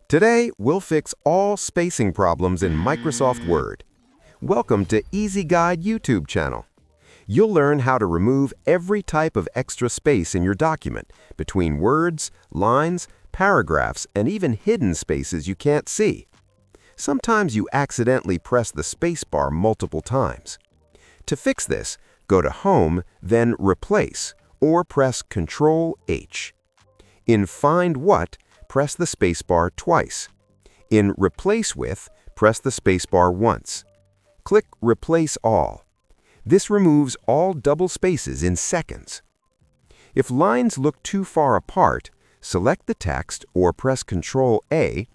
Today, we'll fix all spacing problems in Microsoft Word. Welcome to Easy Guide YouTube channel. You'll learn how to remove every type of extra space in your document, between words, lines, paragraphs, and even hidden spaces you can't see. Sometimes you accidentally press the spacebar multiple times. To fix this, go to Home, then Replace, or press Ctrl-H. In Find What, press the spacebar twice. In Replace With, press the spacebar once. Click Replace All. This removes all double spaces in seconds. If lines look too far apart, select the text or press Ctrl-A,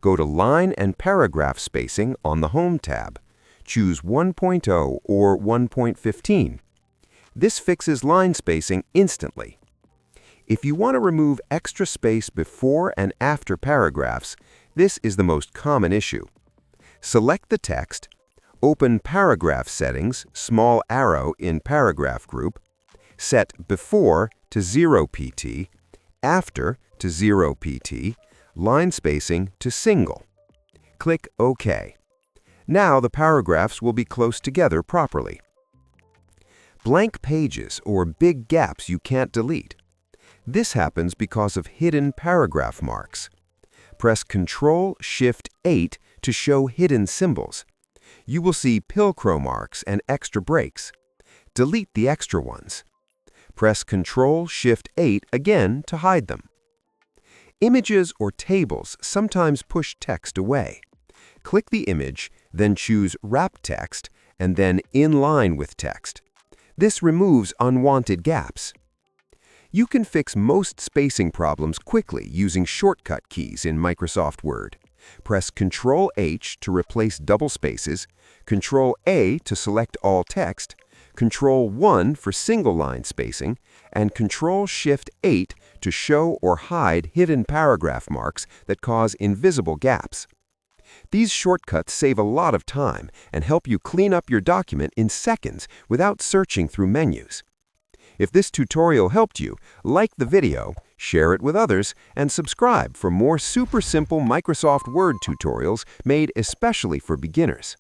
go to Line and Paragraph Spacing on the Home tab. Choose 1.0 or 1.15. This fixes line spacing instantly. If you want to remove extra space before and after paragraphs, this is the most common issue. Select the text, open Paragraph Settings, small arrow in Paragraph Group, set Before to 0 pt, After to 0 pt, line spacing to single. Click OK. Now the paragraphs will be close together properly. Blank pages or big gaps you can't delete. This happens because of hidden paragraph marks. Press Ctrl-Shift-8 to show hidden symbols. You will see Pilcrow marks and extra breaks. Delete the extra ones. Press Ctrl-Shift-8 again to hide them. Images or tables sometimes push text away. Click the image, then choose Wrap Text, and then In Line with Text. This removes unwanted gaps. You can fix most spacing problems quickly using shortcut keys in Microsoft Word. Press Ctrl-H to replace double spaces, Ctrl-A to select all text, Ctrl-1 for single line spacing, and Ctrl-Shift-8 to show or hide hidden paragraph marks that cause invisible gaps. These shortcuts save a lot of time and help you clean up your document in seconds without searching through menus. If this tutorial helped you, like the video, share it with others, and subscribe for more super simple Microsoft Word tutorials made especially for beginners.